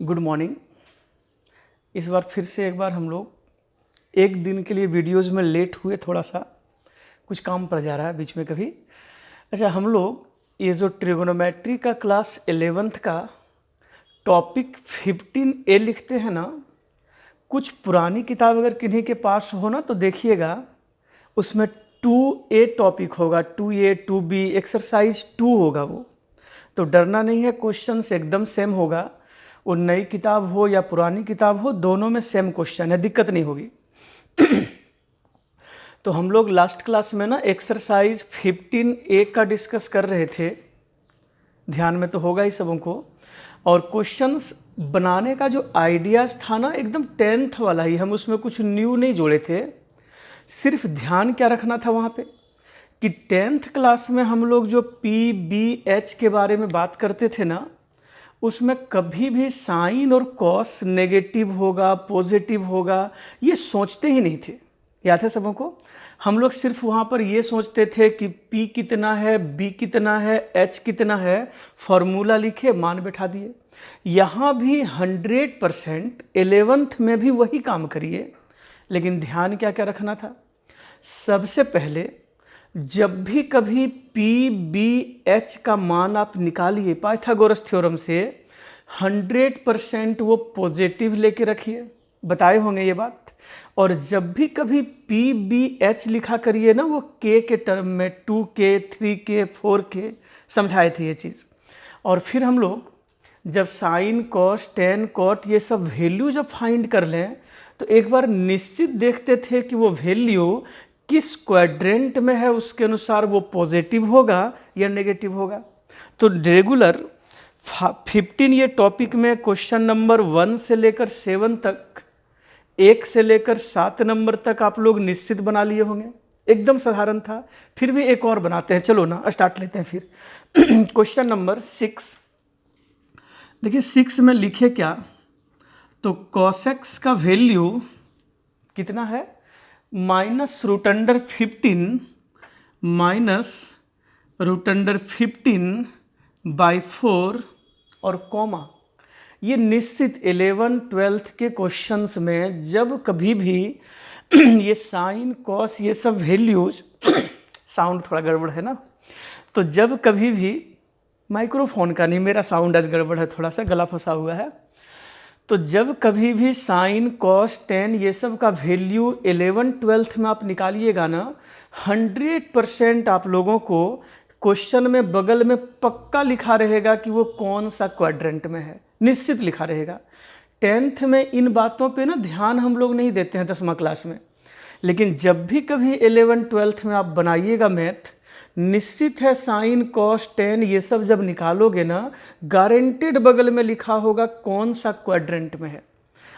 Good morning. इस बार फिर से एक बार हम लोग एक दिन के लिए वीडियोस में लेट हुए, थोड़ा सा कुछ काम पड़ जा रहा है बीच में कभी। अच्छा, हम लोग ये जो ट्रिगोनोमेट्री का क्लास 11th का टॉपिक 15A लिखते हैं ना, कुछ पुरानी किताब अगर किन्हीं के पास हो ना तो देखिएगा, उसमें 2A टॉपिक होगा, 2A 2B एक्सरसाइज 2 होगा। वो तो डरना नहीं है, क्वेश्चन एकदम सेम होगा। वो नई किताब हो या पुरानी किताब हो, दोनों में सेम क्वेश्चन है, दिक्कत नहीं होगी। तो हम लोग लास्ट क्लास में ना एक्सरसाइज 15A का डिस्कस कर रहे थे, ध्यान में तो होगा ही सबों को। और क्वेश्चंस बनाने का जो आइडियाज़ था ना, एकदम 10th वाला ही, हम उसमें कुछ न्यू नहीं जोड़े थे। सिर्फ ध्यान क्या रखना था वहाँ पे कि 10th क्लास में हम लोग जो PBH के बारे में बात करते थे ना, उसमें कभी भी साइन और कॉस नेगेटिव होगा पॉजिटिव होगा ये सोचते ही नहीं थे। याद है सबों को? हम लोग सिर्फ वहाँ पर ये सोचते थे कि P कितना है, B कितना है, H कितना है, फॉर्मूला लिखे, मान बैठा दिए। यहाँ भी 100% 11th में भी वही काम करिए, लेकिन ध्यान क्या क्या रखना था। सबसे पहले जब भी कभी PBH का मान आप निकालिए पाइथागोरस थ्योरम से, 100% वो पॉजिटिव लेके रखिए, बताए होंगे ये बात। और जब भी कभी PBH लिखा करिए ना, वो K के टर्म में, 2K 3K 4K समझाए थे ये चीज़। और फिर हम लोग जब साइन कॉस टेन कॉट ये सब वैल्यू जब फाइंड कर लें, तो एक बार निश्चित देखते थे कि वो वैल्यू किस क्वाड्रेंट में है, उसके अनुसार वो पॉजिटिव होगा या नेगेटिव होगा। तो रेगुलर 15 ये टॉपिक में क्वेश्चन नंबर 1 से लेकर 7 तक, 1 से लेकर 7 नंबर तक आप लोग निश्चित बना लिए होंगे, एकदम साधारण था। फिर भी एक और बनाते हैं, चलो ना स्टार्ट लेते हैं फिर। क्वेश्चन नंबर 6 देखिए, 6 में लिखे क्या, तो cos x का वैल्यू कितना है, -√15 -√15/4 और कॉमा। ये निश्चित 11 12th के क्वेश्चंस में जब कभी भी ये साइन कॉस ये सब वैल्यूज साउंड थोड़ा गड़बड़ है ना, तो जब कभी भी माइक्रोफोन का नहीं, मेरा साउंड आज गड़बड़ है, थोड़ा सा गला फंसा हुआ है। तो जब कभी भी साइन कॉस टेन ये सब का वैल्यू 11 12th में आप निकालिएगा ना, 100% आप लोगों को क्वेश्चन में बगल में पक्का लिखा रहेगा कि वो कौन सा क्वाड्रेंट में है, निश्चित लिखा रहेगा। 10th में इन बातों पे ना ध्यान हम लोग नहीं देते हैं 10वीं क्लास में, लेकिन जब भी कभी 11 12th में आप बनाइएगा मैथ, निश्चित है साइन कॉस टेन ये सब जब निकालोगे ना, गारंटेड बगल में लिखा होगा कौन सा क्वाड्रेंट में है।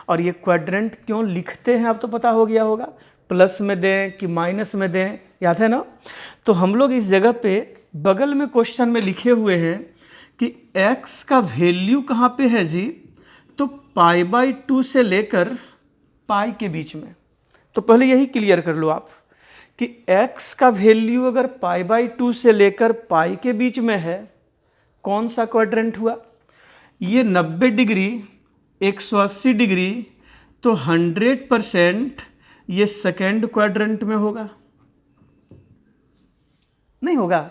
और ये क्वाड्रेंट क्यों लिखते हैं आप तो पता हो गया होगा, प्लस में दें कि माइनस में दें, याद है ना। तो हम लोग इस जगह पे बगल में क्वेश्चन में लिखे हुए हैं कि x का वैल्यू कहाँ पे है जी, तो π/2 से लेकर पाई के बीच में। तो पहले यही क्लियर कर लो आप कि x का वैल्यू अगर π/2 से लेकर पाई के बीच में है, कौन सा क्वाड्रेंट हुआ, ये 90 डिग्री 180 डिग्री, तो 100% ये सेकेंड क्वाड्रेंट में होगा, नहीं होगा।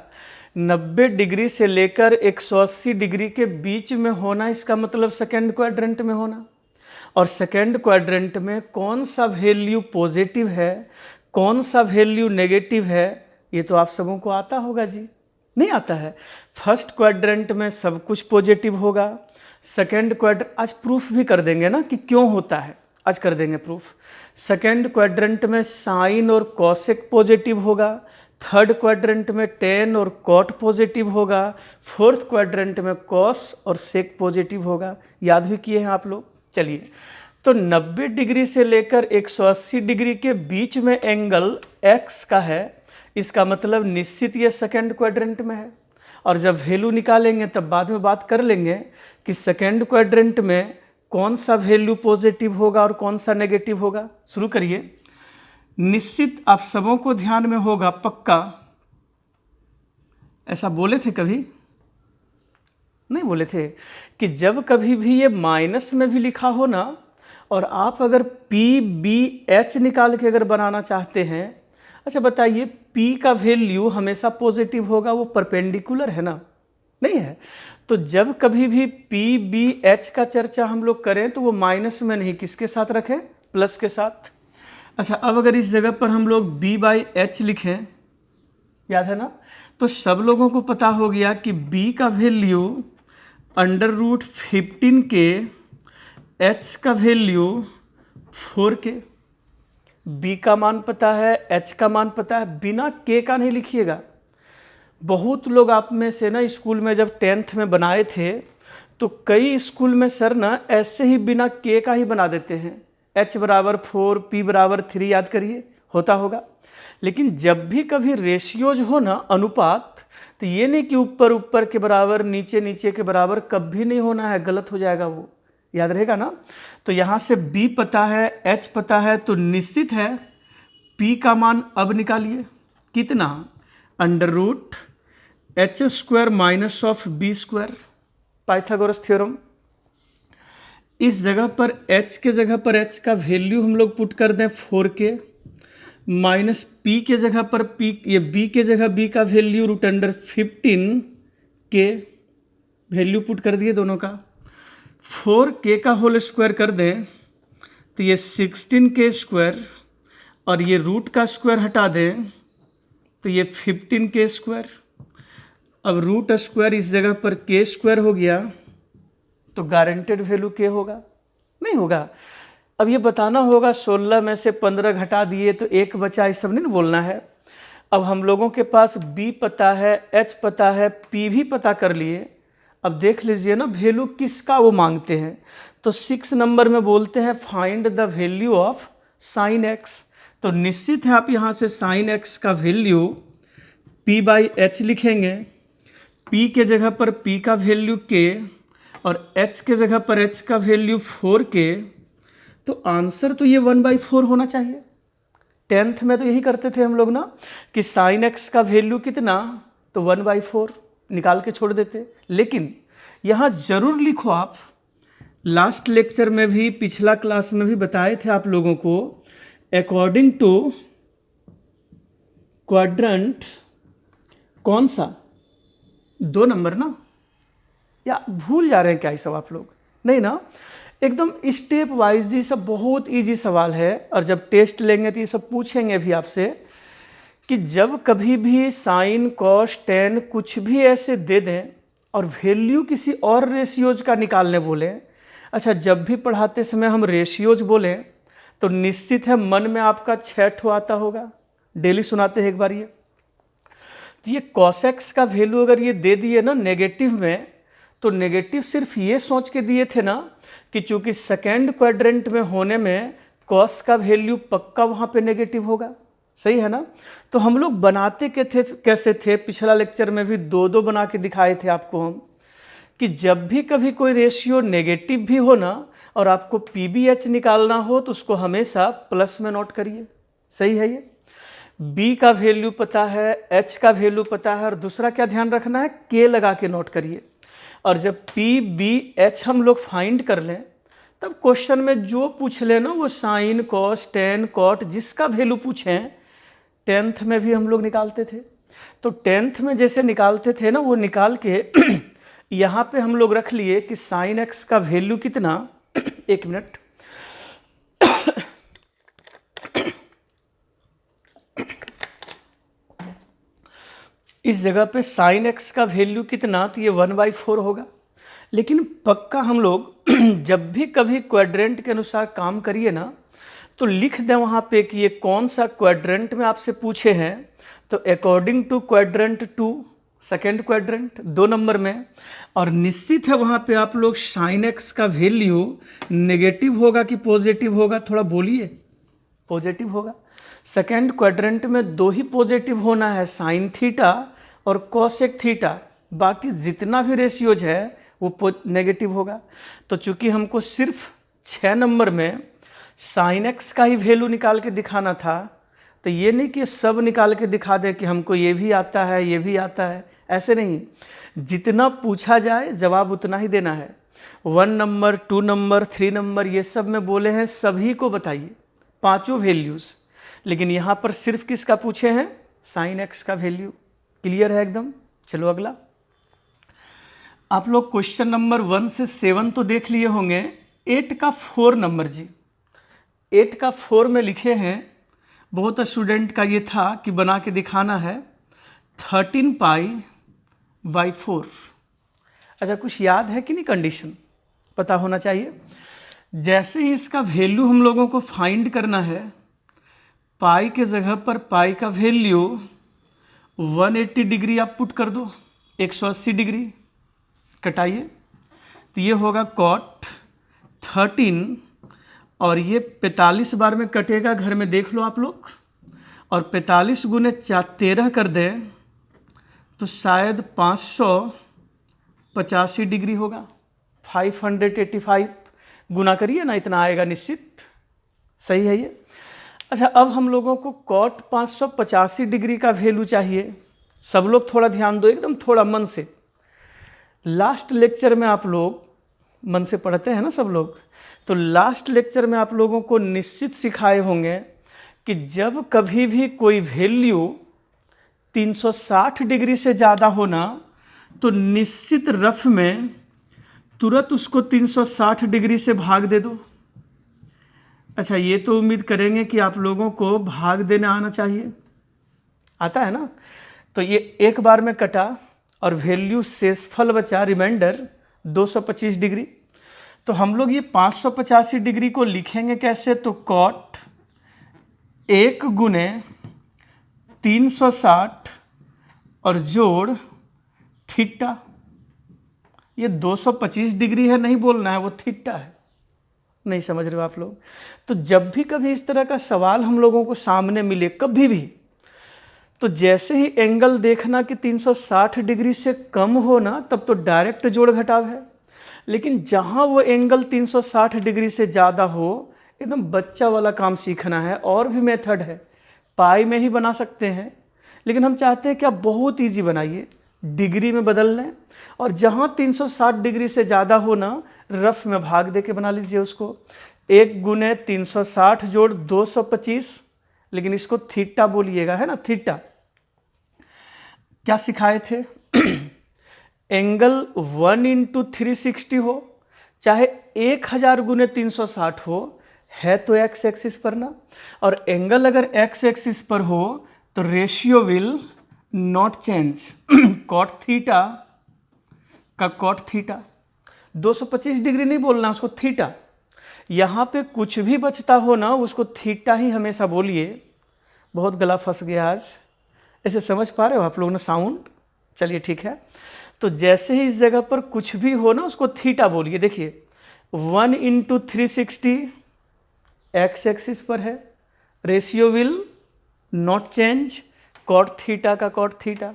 90 डिग्री से लेकर 180 डिग्री के बीच में होना, इसका मतलब सेकेंड क्वाड्रेंट में होना। और सेकेंड क्वाड्रेंट में कौन सा वैल्यू पॉजिटिव है, कौन सा वैल्यू नेगेटिव है, ये तो आप सबों को आता होगा जी, नहीं आता है। फर्स्ट क्वाड्रेंट में सब कुछ पॉजिटिव होगा, सेकेंड क्वाड्रेंट आज प्रूफ भी कर देंगे ना कि क्यों होता है, आज कर देंगे प्रूफ। सेकेंड क्वाड्रेंट में साइन और कॉसेक पॉजिटिव होगा, थर्ड क्वाड्रेंट में टेन और कॉट पॉजिटिव होगा, फोर्थ क्वाड्रेंट में कॉस और सेक पॉजिटिव होगा। याद भी किए हैं आप लोग? चलिए, तो 90 डिग्री से लेकर 180 डिग्री के बीच में एंगल x का है, इसका मतलब निश्चित ये सेकेंड क्वाड्रेंट में है। और जब वैल्यू निकालेंगे तब बाद में बात कर लेंगे कि सेकेंड क्वाड्रेंट में कौन सा वैल्यू पॉजिटिव होगा और कौन सा नेगेटिव होगा। शुरू करिए। निश्चित आप सबों को ध्यान में होगा पक्का, ऐसा बोले थे कभी नहीं बोले थे कि जब कभी भी ये माइनस में भी लिखा हो ना, और आप अगर पी बी एच निकाल के अगर बनाना चाहते हैं, अच्छा बताइए P का वैल्यू हमेशा पॉजिटिव होगा, वो परपेंडिकुलर है ना, नहीं है। तो जब कभी भी पी बी एच का चर्चा हम लोग करें तो वो माइनस में नहीं, किसके साथ रखें, प्लस के साथ। अच्छा अब अगर इस जगह पर हम लोग B बाई एच लिखें, याद है ना, तो सब लोगों को पता हो गया कि B का वैल्यू √15 के, H का वैल्यू 4 के। B का मान पता है, H का मान पता है, बिना K का नहीं लिखिएगा। बहुत लोग आप में से ना स्कूल में जब 10th में बनाए थे तो कई स्कूल में सर ना ऐसे ही बिना K का ही बना देते हैं, H बराबर 4, P बराबर 3, याद करिए, होता होगा। लेकिन जब भी कभी रेशियोज हो ना, अनुपात, तो ये नहीं कि ऊपर ऊपर के बराबर नीचे नीचे के बराबर, कभी नहीं होना है, गलत हो जाएगा वो, याद रहेगा ना। तो यहाँ से B पता है, H पता है, तो निश्चित है P का मान अब निकालिए, कितना, √H² minus of B², Pythagoras theorem. इस जगह पर H के जगह पर H का वैल्यू हम लोग पुट कर दें 4K, माइनस P के जगह पर P, ये B के जगह B का वैल्यू √15 के, वैल्यू पुट कर दिए दोनों का। 4K का होल स्क्वायर कर दें तो ये 16K² और ये रूट का स्क्वायर हटा दें तो ये 15K²। अब रूट स्क्वायर इस जगह पर K² हो गया, तो गारंटेड वैल्यू K होगा, नहीं होगा। अब ये बताना होगा 16 में से 15 घटा दिए तो 1 बचा, ये सब नहीं बोलना है। अब हम लोगों के पास B पता है, H पता है, P भी पता कर लिए। अब देख लीजिए ना वैल्यू किसका वो मांगते हैं, तो 6 नंबर में बोलते हैं find the value of sine x। तो निश्चित है आप यहाँ से साइन x का वैल्यू P बाई एच लिखेंगे, P के जगह पर P का वैल्यू K और H के जगह पर H का वैल्यू 4K, तो आंसर तो ये 1/4 होना चाहिए। 10th में तो यही करते थे हम लोग ना कि साइन x का वैल्यू कितना, तो 1/4 निकाल के छोड़ देते। लेकिन यहाँ जरूर लिखो आप, लास्ट लेक्चर में भी पिछला क्लास में भी बताए थे आप लोगों को, अकॉर्डिंग टू क्वाड्रेंट, कौन सा, 2 नंबर ना, या भूल जा रहे हैं क्या ये सब आप लोग, नहीं ना, एकदम स्टेप वाइज, ये सब बहुत इजी सवाल है। और जब टेस्ट लेंगे तो ये सब पूछेंगे भी आपसे कि जब कभी भी साइन कॉस टेन कुछ भी ऐसे दे दें और वैल्यू किसी और रेशियोज का निकालने बोले, अच्छा जब भी पढ़ाते समय हम रेशियोज बोलें तो निश्चित है मन में आपका 6 ठो आता होगा, डेली सुनाते हैं एक बार ये। तो ये कॉस एक्स का वैल्यू अगर ये दे दिए ना नेगेटिव में, तो नेगेटिव सिर्फ ये सोच के दिए थे ना कि चूंकि सेकेंड क्वाड्रेंट में होने में कॉस का वैल्यू पक्का वहाँ पे नेगेटिव होगा, सही है ना। तो हम लोग बनाते कैसे थे, पिछला लेक्चर में भी 2-2 बना के दिखाए थे आपको हम, कि जब भी कभी कोई रेशियो नेगेटिव भी हो ना और आपको PBH निकालना हो तो उसको हमेशा प्लस में नोट करिए, सही है। ये B का वैल्यू पता है, H का वैल्यू पता है, और दूसरा क्या ध्यान रखना है, K लगा के नोट करिए। और जब PBH हम लोग फाइंड कर लें तब क्वेश्चन में जो पूछ ले ना वो साइन कॉस टेन कॉट जिसका वैल्यू पूछें, 10th में भी हम लोग निकालते थे। तो 10th में जैसे निकालते थे ना वो निकाल के यहाँ पे हम लोग रख लिए कि साइन एक्स का वैल्यू कितना, एक मिनट, इस जगह पे साइन एक्स का वैल्यू कितना, तो ये 1/4 होगा। लेकिन पक्का हम लोग जब भी कभी क्वाड्रेंट के अनुसार काम करिए ना तो लिख दें वहाँ पे कि ये कौन सा क्वाड्रेंट में आपसे पूछे हैं, तो according to quadrant 2, second quadrant 2 number में। और निश्चित है वहाँ पे आप लोग साइन एक्स का वैल्यू नेगेटिव होगा कि पॉजिटिव होगा, थोड़ा बोलिए, पॉजिटिव होगा। सेकेंड क्वाड्रेंट में 2 ही पॉजिटिव होना है, साइन थीटा और कोसेक थीटा, बाकी जितना भी रेशियोज है वो नेगेटिव होगा। तो चूंकि हमको सिर्फ 6 नंबर में साइन एक्स का ही वैल्यू निकाल के दिखाना था, तो ये नहीं कि सब निकाल के दिखा दे कि हमको ये भी आता है ये भी आता है, ऐसे नहीं, जितना पूछा जाए जवाब उतना ही देना है। 1 नंबर, 2 नंबर, 3 नंबर ये सब में बोले हैं सभी को बताइए, पांचों वैल्यूज़। लेकिन यहाँ पर सिर्फ किसका पूछे हैं? साइन एक्स का वैल्यू। क्लियर है एकदम? चलो अगला। आप लोग क्वेश्चन नंबर 1 से 7 तो देख लिए होंगे। 8 का 4 नंबर जी, 8 का 4 में लिखे हैं, बहुत स्टूडेंट का ये था कि बना के दिखाना है 13 पाई बाई 4। अच्छा, कुछ याद है कि नहीं? कंडीशन पता होना चाहिए। जैसे ही इसका वैल्यू हम लोगों को फाइंड करना है, पाई के जगह पर पाई का वैल्यू 180 डिग्री आप पुट कर दो, 180 डिग्री कटाइए, तो ये होगा कॉट 13 और ये 45 बार में कटेगा, घर में देख लो आप लोग। और 45 गुने 13 कर दें तो शायद 585 डिग्री होगा। 585 गुना करिए ना, इतना आएगा निश्चित। सही है ये। अच्छा, अब हम लोगों को कॉट 585 डिग्री का वैल्यू चाहिए। सब लोग थोड़ा ध्यान दो, एकदम थोड़ा मन से। लास्ट लेक्चर में आप लोग मन से पढ़ते हैं ना सब लोग, तो लास्ट लेक्चर में आप लोगों को निश्चित सिखाए होंगे कि जब कभी भी कोई वैल्यू 360 डिग्री से ज़्यादा होना तो निश्चित रफ में तुरंत उसको 360 डिग्री से भाग दे दो। अच्छा, ये तो उम्मीद करेंगे कि आप लोगों को भाग देना आना चाहिए, आता है ना? तो ये एक बार में कटा और वैल्यू शेषफल बचा, रिमाइंडर 225 डिग्री। तो हम लोग ये 585 डिग्री को लिखेंगे कैसे? तो कॉट 1 गुने 360 और जोड़ थीटा। ये 225 डिग्री है, नहीं बोलना है, वो थीटा है। नहीं समझ रहे हो आप लोग? तो जब भी कभी इस तरह का सवाल हम लोगों को सामने मिले कभी भी, तो जैसे ही एंगल देखना कि 360 डिग्री से कम हो ना, तब तो डायरेक्ट जोड़ घटाव है। लेकिन जहाँ वो एंगल 360 डिग्री से ज़्यादा हो, एकदम बच्चा वाला काम सीखना है। और भी मेथड है, पाई में ही बना सकते हैं, लेकिन हम चाहते हैं कि आप बहुत इजी बनाइए, डिग्री में बदल लें। और जहाँ 360 डिग्री से ज़्यादा हो ना, रफ में भाग दे के बना लीजिए उसको। 1 गुने 360 जोड़ 225, लेकिन इसको थीटा बोलिएगा, है ना? थीटा क्या सिखाए थे? एंगल 1 इंटू 360 हो, चाहे 1000 गुने 360 हो, है तो एक्स एक्सिस पर ना। और एंगल अगर एक्स एक्सिस पर हो तो ratio will not change. Cot theta का कॉट थीटा, 225 डिग्री नहीं बोलना, उसको थीटा। यहाँ पे कुछ भी बचता हो ना, उसको थीटा ही हमेशा बोलिए। बहुत गला फंस गया आज, ऐसे समझ पा रहे हो आप लोग ना साउंड? चलिए ठीक है। तो जैसे ही इस जगह पर कुछ भी हो ना, उसको थीटा बोलिए। देखिए 1 इंटू 360 एक्स एक्सिस पर है, ratio will not change, cot theta का कॉट थीटा।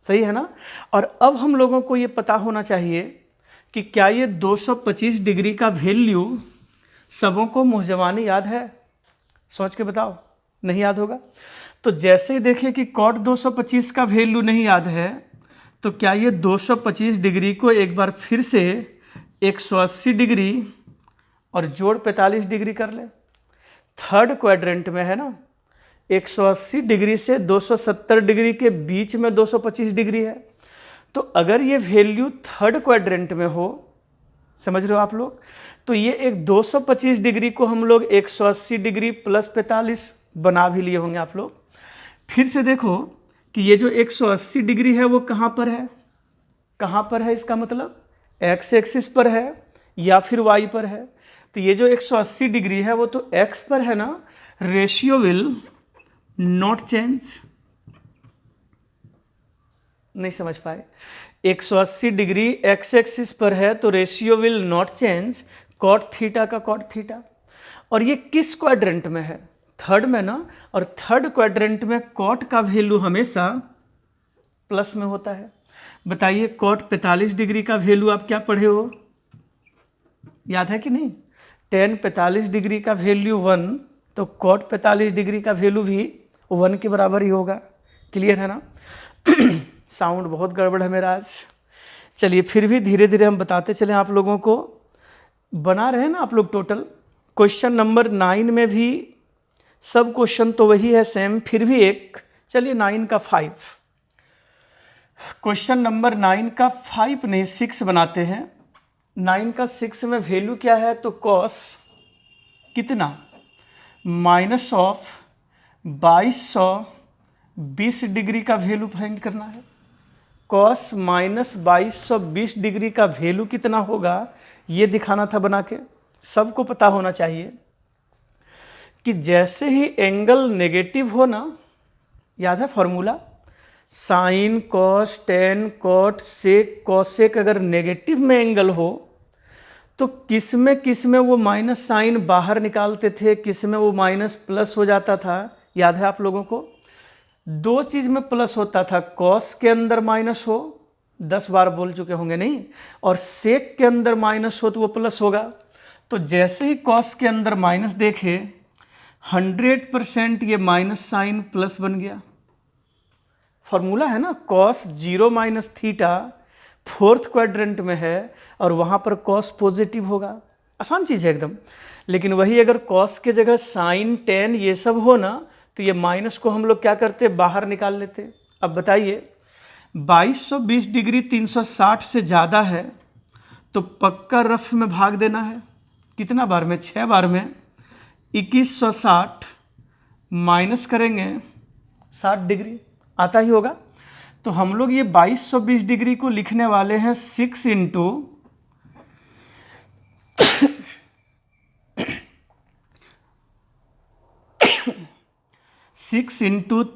सही है ना? और अब हम लोगों को ये पता होना चाहिए कि क्या ये 225 डिग्री का वैल्यू सबों को मुहजवानी याद है? सोच के बताओ, नहीं याद होगा? तो जैसे ही देखिए कि कॉट 225 का वैल्यू नहीं याद है, तो क्या ये 225 डिग्री को एक बार फिर से 180 डिग्री और जोड़ 45 डिग्री कर ले। थर्ड क्वाड्रेंट में है ना, 180 डिग्री से 270 डिग्री के बीच में 225 डिग्री है। तो अगर ये वैल्यू थर्ड क्वाड्रेंट में हो, समझ रहे हो आप लोग, तो ये एक 225 डिग्री को हम लोग 180 डिग्री प्लस 45 बना भी लिए होंगे आप लोग। फिर से देखो कि ये जो 180 डिग्री है वो कहाँ पर है? कहाँ पर है? इसका मतलब एक्स एक्सिस पर है या फिर वाई पर है? तो ये जो 180 डिग्री है वो तो एक्स पर है ना। Ratio will not change. नहीं समझ पाए? 180 डिग्री एक्स एक्सिस पर है तो ratio will not change, cot theta का कॉट थीटा। और ये किस क्वाड्रेंट में है? थर्ड में ना। और थर्ड क्वाड्रेंट में कॉट का वैल्यू हमेशा प्लस में होता है। बताइए कॉट 45 डिग्री का वैल्यू आप क्या पढ़े हो? याद है कि नहीं? tan 45 डिग्री का वैल्यू 1, तो कॉट 45 डिग्री का वैल्यू भी 1 के बराबर ही होगा। क्लियर है ना? साउंड बहुत गड़बड़ है मेरा आज। चलिए फिर भी धीरे धीरे हम बताते चलें आप लोगों को। बना रहे हैं ना आप लोग टोटल। क्वेश्चन नंबर 9 में भी सब क्वेश्चन तो वही है सेम, फिर भी एक, चलिए 9 का 5, क्वेश्चन नंबर 9 का 5 नहीं 6 बनाते हैं। 9 का 6 में वैल्यू क्या है, तो कॉस कितना माइनस ऑफ 2220 डिग्री का वैल्यू फाइंड करना है। कॉस माइनस 2220 डिग्री का वैल्यू कितना होगा ये दिखाना था बना के। सबको पता होना चाहिए कि जैसे ही एंगल नेगेटिव हो ना, याद है formula, sine cos tan cot sec cosec, अगर नेगेटिव में एंगल हो तो किस में वो माइनस साइन बाहर निकालते थे, किस में वो माइनस प्लस हो जाता था। याद है आप लोगों को, दो चीज में प्लस होता था, कॉस के अंदर माइनस हो, 10 बार बोल चुके होंगे नहीं, और सेक के अंदर माइनस हो तो वो प्लस होगा। तो जैसे ही कॉस के अंदर माइनस देखे 100% ये माइनस साइन प्लस बन गया। फॉर्मूला है ना, cos 0 minus theta 4th quadrant में है और वहाँ पर कॉस पॉजिटिव होगा। आसान चीज़ है एकदम। लेकिन वही अगर कॉस के जगह साइन टेन ये सब हो ना, तो ये माइनस को हम लोग क्या करते, बाहर निकाल लेते। अब बताइए 2220 डिग्री 360 से ज़्यादा है तो पक्का रफ में भाग देना है। कितना बार में, 6 बार में 2160 माइनस करेंगे 60 डिग्री, आता ही होगा। तो हम लोग ये 2220 डिग्री को लिखने वाले हैं 6 इंटू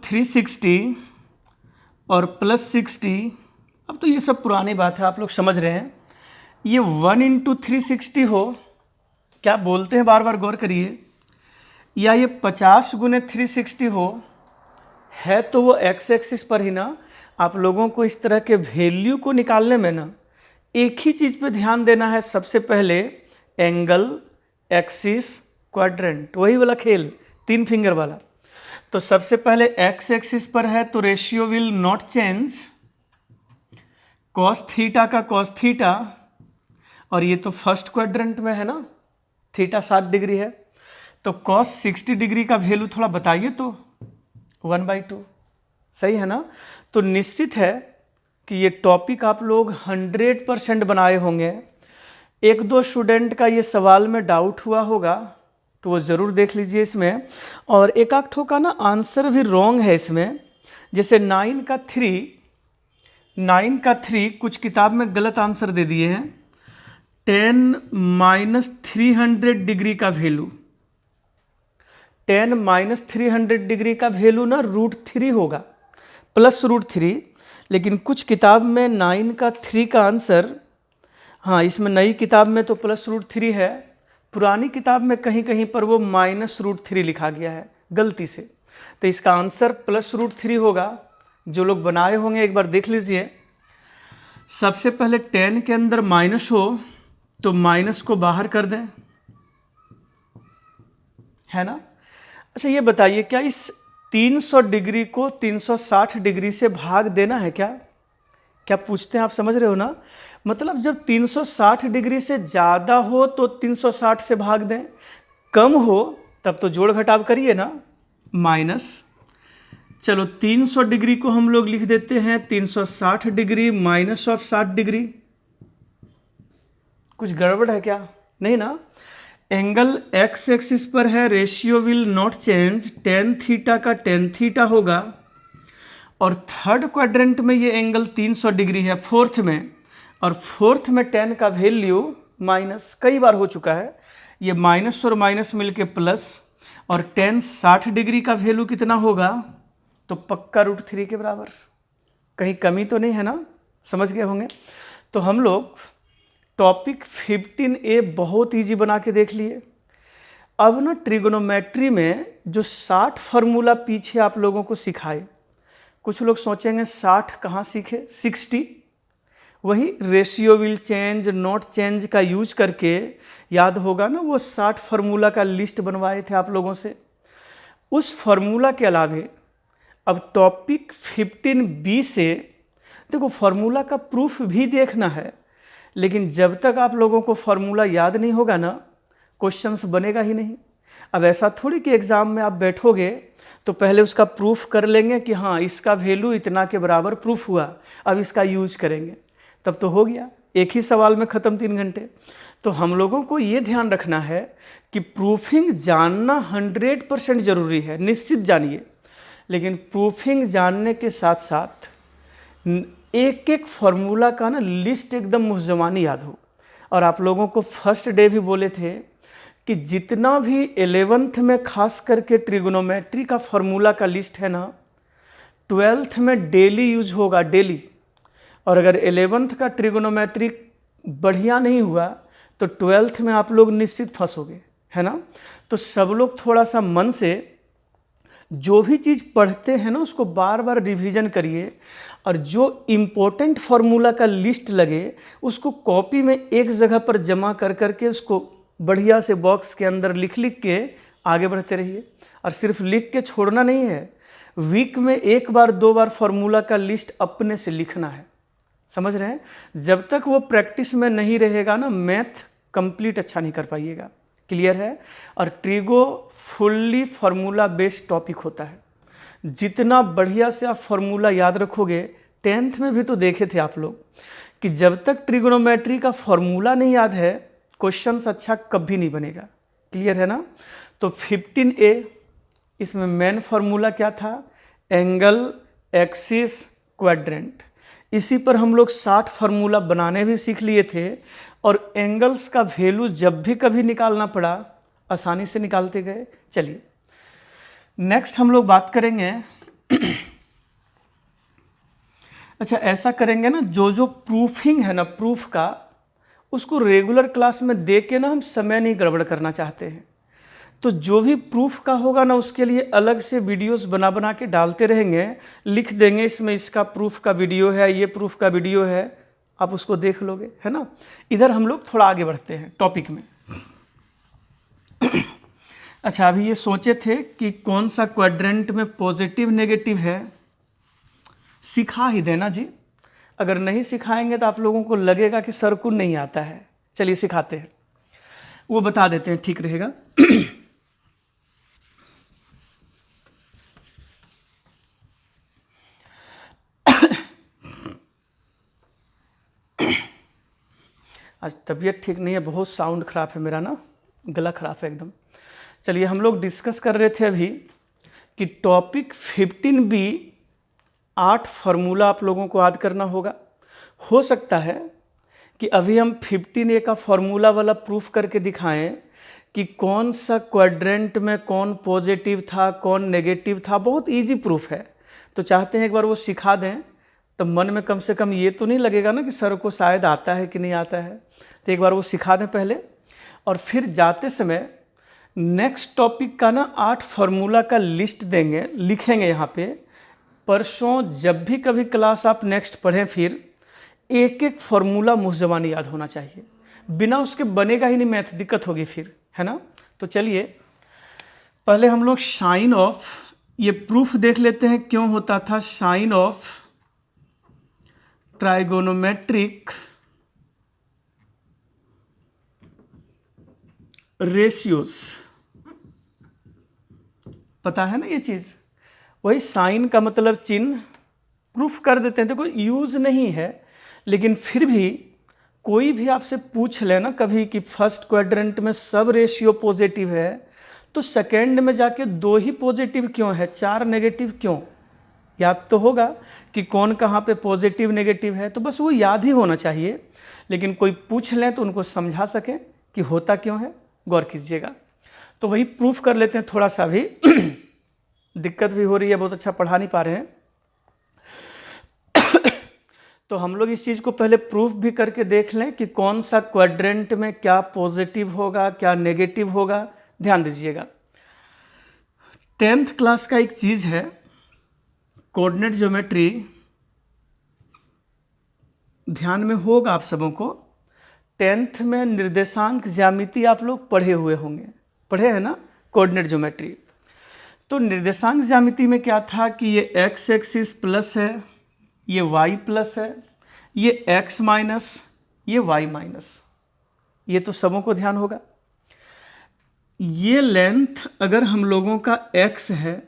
360 और प्लस 60। अब तो ये सब पुरानी बात है, आप लोग समझ रहे हैं। ये 1 इंटू 360 हो, क्या बोलते हैं बार बार गौर करिए, या ये 50 गुने 360 हो, है तो वो एक्स एक्सिस पर ही ना। आप लोगों को इस तरह के वैल्यू को निकालने में ना एक ही चीज़ पे ध्यान देना है, सबसे पहले एंगल, एक्सिस, क्वाड्रेंट, वही वाला खेल 3 फिंगर वाला। तो सबसे पहले एक्स एक्सिस पर है तो ratio will not change, cos theta का कॉस थीटा, और ये तो फर्स्ट क्वाड्रेंट में है ना, थीटा 60 डिग्री है, तो कॉस 60 डिग्री का वैल्यू थोड़ा बताइए तो 1/2, सही है ना। तो निश्चित है कि ये टॉपिक आप लोग 100% बनाए होंगे। एक दो स्टूडेंट का ये सवाल में डाउट हुआ होगा तो वो ज़रूर देख लीजिए इसमें, और एक आध ठो का ना आंसर भी रॉन्ग है इसमें। जैसे 9 का 3 कुछ किताब में गलत आंसर दे दिए हैं। 10 माइनस 300 डिग्री का वैल्यू, 10 माइनस 300 डिग्री का वैल्यू ना √3 होगा, प्लस √3। लेकिन कुछ किताब में 9 का 3 का आंसर, हाँ इसमें नई किताब में तो प्लस √3 है, पुरानी किताब में कहीं कहीं पर वो माइनस √3 लिखा गया है गलती से। तो इसका आंसर प्लस √3 होगा। जो लोग बनाए होंगे एक बार देख लीजिए। सबसे पहले 10 के अंदर माइनस हो तो माइनस को बाहर कर दें, है ना। अच्छा ये बताइए, क्या इस 300 डिग्री को 360 डिग्री से भाग देना है क्या? क्या पूछते हैं आप, समझ रहे हो ना। मतलब जब 360 डिग्री से ज़्यादा हो तो 360 से भाग दें, कम हो तब तो जोड़ घटाव करिए ना, माइनस। चलो 300 डिग्री को हम लोग लिख देते हैं 360 डिग्री माइनस ऑफ 60 डिग्री। कुछ गड़बड़ है क्या? नहीं ना। एंगल एक्स एक्सिस पर है, ratio will not change, tan theta का टेन थीटा होगा, और थर्ड क्वाड्रेंट में ये एंगल 300 डिग्री है फोर्थ में, और फोर्थ में 10 का वैल्यू माइनस, कई बार हो चुका है। ये माइनस और माइनस मिलके प्लस, और 10 60 डिग्री का वैल्यू कितना होगा, तो पक्का √3 के बराबर। कहीं कमी तो नहीं है ना, समझ गए होंगे। तो हम लोग टॉपिक 15A बहुत इजी बना के देख लिए। अब ना ट्रिगोनोमेट्री में जो 60 फार्मूला पीछे आप लोगों को सिखाए, कुछ लोग सोचेंगे 60 कहाँ सीखे, 60 वही ratio will change not change का यूज करके, याद होगा ना वो 60 फार्मूला का लिस्ट बनवाए थे आप लोगों से। उस फार्मूला के अलावे अब टॉपिक 15B से देखो फॉर्मूला का प्रूफ भी देखना है, लेकिन जब तक आप लोगों को फॉर्मूला याद नहीं होगा ना, क्वेश्चंस बनेगा ही नहीं। अब ऐसा थोड़ी कि एग्ज़ाम में आप बैठोगे तो पहले उसका प्रूफ कर लेंगे कि हाँ इसका वैल्यू इतना के बराबर प्रूफ हुआ, अब इसका यूज करेंगे, तब तो हो गया, एक ही सवाल में ख़त्म 3 घंटे। तो हम लोगों को ये ध्यान रखना है कि प्रूफिंग जानना 100% ज़रूरी है, निश्चित जानिए, लेकिन प्रूफिंग जानने के साथ साथ एक एक फॉर्मूला का ना लिस्ट एकदम मुहज़मानी याद हो। और आप लोगों को फर्स्ट डे भी बोले थे कि जितना भी 11th में खास करके ट्रिगोनोमेट्री का फॉर्मूला का लिस्ट है ना, 12th में डेली यूज होगा, डेली। और अगर 11th का ट्रिगोनोमेट्री बढ़िया नहीं हुआ तो 12th में आप लोग निश्चित फंसोगे, है ना। तो सब लोग थोड़ा सा मन से जो भी चीज़ पढ़ते हैं ना उसको बार बार रिवीजन करिए, और जो इम्पोर्टेंट फार्मूला का लिस्ट लगे उसको कॉपी में एक जगह पर जमा कर करके उसको बढ़िया से बॉक्स के अंदर लिख लिख के आगे बढ़ते रहिए। और सिर्फ लिख के छोड़ना नहीं है, वीक में 1 बार 2 बार फार्मूला का लिस्ट अपने से लिखना है, समझ रहे हैं। जब तक वो प्रैक्टिस में नहीं रहेगा ना, मैथ कंप्लीट अच्छा नहीं कर पाइएगा, क्लियर है। और trigo fully formula based topic होता है, जितना बढ़िया से आप फार्मूला याद रखोगे। 10th में भी तो देखे थे आप लोग कि जब तक ट्रिगोनोमेट्री का फार्मूला नहीं याद है, क्वेश्चंस अच्छा कभी नहीं बनेगा, क्लियर है ना। तो 15A इसमें मेन फार्मूला क्या था, एंगल, एक्सिस, क्वाड्रेंट। इसी पर हम लोग 60 फार्मूला बनाने भी सीख लिए थे, और एंगल्स का वैल्यू जब भी कभी निकालना पड़ा आसानी से निकालते गए। चलिए नेक्स्ट हम लोग बात करेंगे अच्छा ऐसा करेंगे ना, जो जो प्रूफिंग है ना प्रूफ का, उसको रेगुलर क्लास में दे के ना हम समय नहीं गड़बड़ करना चाहते हैं। तो जो भी प्रूफ का होगा ना उसके लिए अलग से वीडियोस बना बना के डालते रहेंगे, लिख देंगे इसमें इसका प्रूफ का वीडियो है, ये प्रूफ का वीडियो है, आप उसको देख लोगे, है ना। इधर हम लोग थोड़ा आगे बढ़ते हैं टॉपिक में। अच्छा अभी ये सोचे थे कि कौन सा क्वाड्रेंट में पॉजिटिव नेगेटिव है, सिखा ही देना जी। अगर नहीं सिखाएंगे तो आप लोगों को लगेगा कि सर को नहीं आता है। चलिए सिखाते हैं, वो बता देते हैं, ठीक रहेगा। आज तबीयत ठीक नहीं है, बहुत साउंड खराब है मेरा ना, गला खराब है एकदम। चलिए हम लोग डिस्कस कर रहे थे अभी कि टॉपिक 15B 8 फार्मूला आप लोगों को याद करना होगा। हो सकता है कि अभी हम 15A का फार्मूला वाला प्रूफ करके दिखाएं कि कौन सा क्वाड्रेंट में कौन पॉजिटिव था कौन नेगेटिव था। बहुत इजी प्रूफ है, तो चाहते हैं एक बार वो सिखा दें, तो मन में कम से कम ये तो नहीं लगेगा ना कि सर को शायद आता है कि नहीं आता है। तो एक बार वो सिखा दें पहले, और फिर जाते समय नेक्स्ट टॉपिक का ना 8 फार्मूला का लिस्ट देंगे, लिखेंगे यहाँ पे। परसों जब भी कभी क्लास आप नेक्स्ट पढ़ें, फिर एक एक फार्मूला मुहज़मानी याद होना चाहिए, बिना उसके बनेगा ही नहीं मैथ, दिक्कत होगी फिर, है ना। तो चलिए पहले हम लोग साइन ऑफ, ये प्रूफ देख लेते हैं क्यों होता था साइन ऑफ ट्राइगोनोमेट्रिक रेशियोज। पता है ना ये चीज़, वही साइन का मतलब चिन्ह, प्रूफ कर देते हैं। देखो यूज़ नहीं है, लेकिन फिर भी कोई भी आपसे पूछ लेना कभी कि फर्स्ट क्वाड्रेंट में सब रेशियो पॉजिटिव है, तो सेकेंड में जाके 2 ही पॉजिटिव क्यों है, 4 नेगेटिव क्यों, याद तो होगा कि कौन कहाँ पे पॉजिटिव नेगेटिव है। तो बस वो याद ही होना चाहिए, लेकिन कोई पूछ लें तो उनको समझा सकें कि होता क्यों है, गौर कीजिएगा। तो वही प्रूफ कर लेते हैं, थोड़ा सा भी दिक्कत भी हो रही है, बहुत अच्छा पढ़ा नहीं पा रहे हैं। तो हम लोग इस चीज़ को पहले प्रूफ भी करके देख लें कि कौन सा क्वाड्रेंट में क्या पॉजिटिव होगा क्या नेगेटिव होगा। ध्यान दीजिएगा, 10th क्लास का एक चीज़ है कोऑर्डिनेट ज्योमेट्री, ध्यान में होगा आप सबों को। 10th में निर्देशांक ज्यामिति आप लोग पढ़े हुए होंगे, पढ़े हैं ना कोऑर्डिनेट ज्योमेट्री। तो निर्देशांक ज्यामिति में क्या था कि ये एक्स एक्सिस प्लस है, ये y प्लस है, ये x माइनस, ये y माइनस, ये तो सबों को ध्यान होगा। ये लेंथ अगर हम लोगों का x है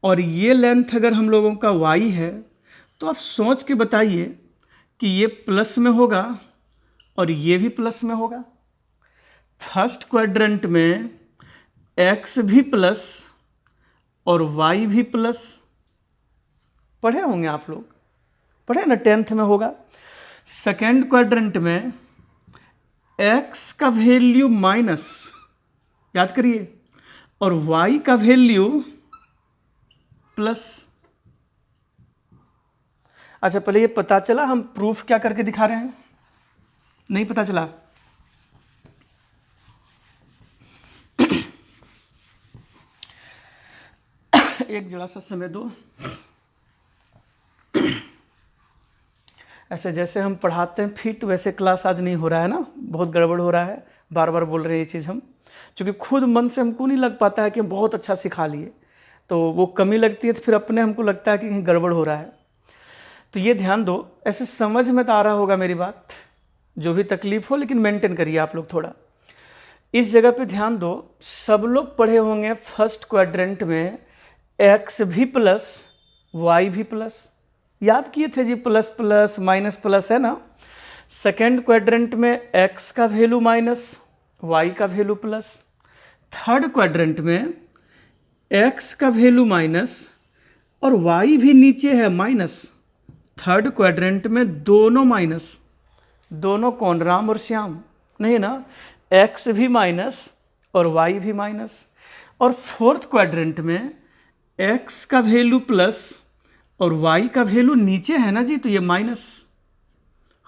और ये लेंथ अगर हम लोगों का y है, तो आप सोच के बताइए कि ये प्लस में होगा और ये भी प्लस में होगा। फर्स्ट क्वाड्रेंट में x भी प्लस और y भी प्लस, पढ़े होंगे आप लोग, पढ़े ना, 10th में होगा। सेकेंड क्वाड्रेंट में x का वैल्यू माइनस, याद करिए, और y का वैल्यू प्लस। अच्छा, पहले ये पता चला हम प्रूफ क्या करके दिखा रहे हैं? नहीं पता चला? एक जरा सा समय दो। ऐसे जैसे हम पढ़ाते हैं फिट, वैसे क्लास आज नहीं हो रहा है ना, बहुत गड़बड़ हो रहा है, बार बार बोल रहे हैं ये चीज़ हम, क्योंकि खुद मन से हमको नहीं लग पाता है कि हम बहुत अच्छा सिखा लिए, तो वो कमी लगती है, तो फिर अपने हमको लगता है कि कहीं गड़बड़ हो रहा है। तो ये ध्यान दो, ऐसे समझ में तो आ रहा होगा मेरी बात, जो भी तकलीफ हो, लेकिन मेंटेन करिए आप लोग थोड़ा। इस जगह पे ध्यान दो, सब लोग पढ़े होंगे फर्स्ट क्वाड्रेंट में x भी प्लस y भी प्लस, याद किए थे जी, प्लस प्लस माइनस प्लस है ना। सेकेंड क्वाड्रेंट में x का वैल्यू माइनस, y का वैल्यू प्लस। थर्ड क्वाड्रेंट में x का वैल्यू माइनस और y भी नीचे है माइनस। थर्ड क्वाड्रेंट में दोनों माइनस, दोनों कौन? राम और श्याम, नहीं ना, x भी माइनस और y भी माइनस। और फोर्थ क्वाड्रेंट में x का वैल्यू प्लस और y का वैल्यू नीचे है ना जी, तो ये माइनस।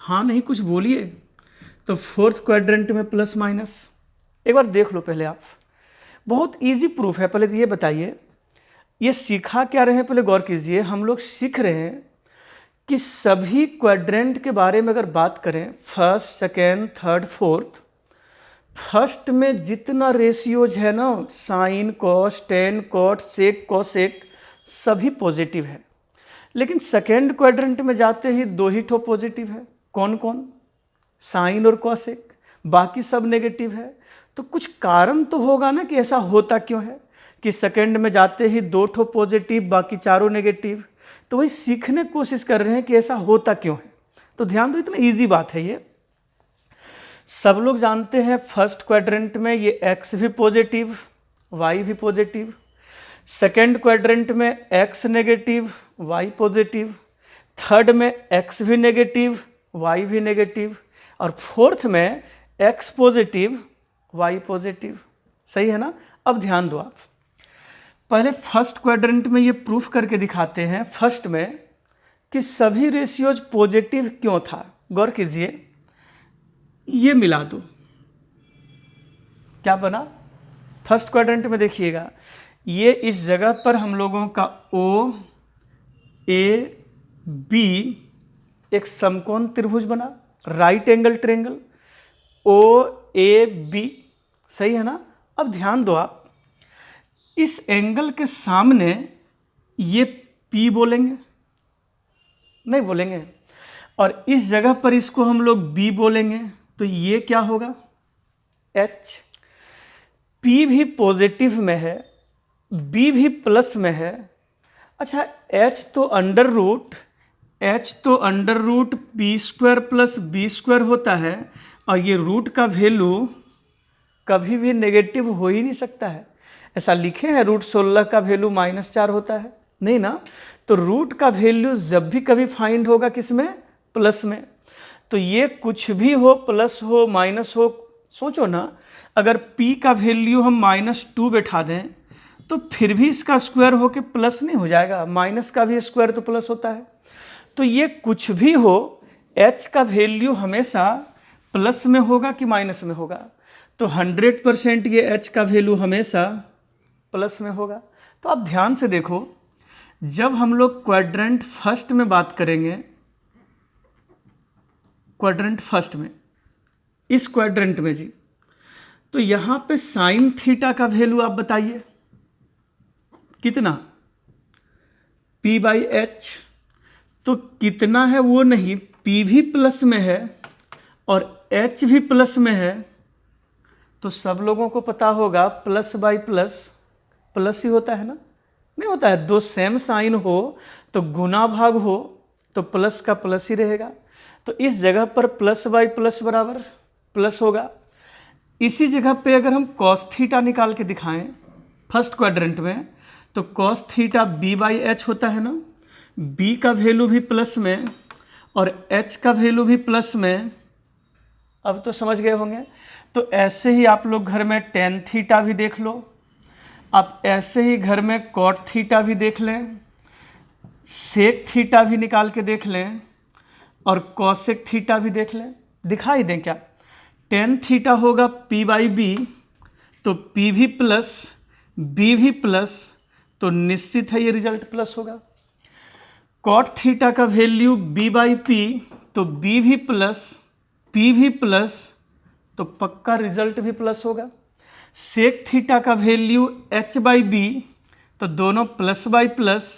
हाँ नहीं कुछ बोलिए। तो फोर्थ क्वाड्रेंट में प्लस माइनस। एक बार देख लो पहले आप, बहुत इजी प्रूफ है। पहले तो ये बताइए, ये सीखा क्या रहे हैं, पहले गौर कीजिए। हम लोग सीख रहे हैं कि सभी क्वाड्रेंट के बारे में अगर बात करें, first second third fourth, first में जितना रेशियोज है ना, sine cos tan cot sec cosec, सभी पॉजिटिव है। लेकिन सेकेंड क्वाड्रेंट में जाते ही दो ही ठो पॉजिटिव है। कौन कौन? साइन और कॉसेक, बाकी सब नेगेटिव है। तो कुछ कारण तो होगा ना कि ऐसा होता क्यों है कि सेकेंड में जाते ही दो ठो पॉजिटिव, बाकी चारों नेगेटिव। तो वही सीखने की कोशिश कर रहे हैं कि ऐसा होता क्यों है। तो ध्यान दो, इतना इजी बात है ये, सब लोग जानते हैं। फर्स्ट क्वाड्रेंट में ये x भी पॉजिटिव, y भी पॉजिटिव। सेकेंड क्वाड्रेंट में x negative, y positive. Third में x भी नेगेटिव, y भी नेगेटिव। और फोर्थ में x पॉजिटिव, y पॉजिटिव। सही है ना? अब ध्यान दो आप, पहले फर्स्ट क्वाड्रेंट में ये प्रूफ करके दिखाते हैं फर्स्ट में कि सभी रेशियोज पॉजिटिव क्यों था। गौर कीजिए, ये मिला दो, क्या बना? फर्स्ट क्वाड्रेंट में देखिएगा, ये इस जगह पर हम लोगों का ओ ए बी एक समकोण त्रिभुज बना, right angle triangle, O A B. सही है ना? अब ध्यान दो आप, इस एंगल के सामने ये P बोलेंगे, नहीं बोलेंगे, और इस जगह पर इसको हम लोग B बोलेंगे, तो ये क्या होगा? H। P भी पॉजिटिव में है, B भी प्लस में है। अच्छा, H तो under root P square plus B square होता है, और ये रूट का वैल्यू कभी भी नेगेटिव हो ही नहीं सकता है। ऐसा लिखे हैं रूट 16 का वैल्यू -4 होता है, नहीं ना? तो रूट का वैल्यू जब भी कभी फाइंड होगा किसमें? प्लस में। तो ये कुछ भी हो, प्लस हो माइनस हो, सोचो ना, अगर p का वैल्यू हम -2 बैठा दें तो फिर भी इसका स्क्वायर होके प्लस नहीं हो जाएगा? माइनस का भी स्क्वायर तो प्लस होता है। तो ये कुछ भी हो, h का वैल्यू हमेशा प्लस में होगा कि माइनस में होगा? तो 100% ये h का वैल्यू हमेशा प्लस में होगा। तो आप ध्यान से देखो, जब हम लोग क्वाड्रेंट फर्स्ट में बात करेंगे, क्वाड्रेंट फर्स्ट में, इस क्वाड्रेंट में जी, तो यहां पे साइन थीटा का वैल्यू आप बताइए कितना? P/H। तो कितना है वो नहीं, P भी प्लस में है और H भी प्लस में है, तो सब लोगों को पता होगा प्लस बाई प्लस प्लस ही होता है ना, नहीं होता है? दो सेम साइन हो तो गुना भाग हो तो प्लस का प्लस ही रहेगा। तो इस जगह पर प्लस बाई प्लस बराबर प्लस होगा। इसी जगह पे अगर हम कॉस थीटा निकाल के दिखाएं फर्स्ट क्वाड्रेंट में, तो cos theta B by H होता है ना, बी का वैल्यू भी प्लस में और एच का वैल्यू भी प्लस में। अब तो समझ गए होंगे। तो ऐसे ही आप लोग घर में टेन थीटा भी देख लो, आप ऐसे ही घर में कॉट थीटा भी देख लें, सेक थीटा भी निकाल के देख लें और कॉसेक थीटा भी देख लें, दिखाई दें क्या? टेन थीटा होगा पी बाई बी, तो पी भी प्लस बी भी प्लस, तो निश्चित है ये रिजल्ट प्लस होगा। कॉट थीटा का वैल्यू बी बाई पी, तो बी भी प्लस पी भी प्लस, तो पक्का रिजल्ट भी प्लस होगा। सेक थीटा का वैल्यू एच बाई बी, तो दोनों प्लस बाई प्लस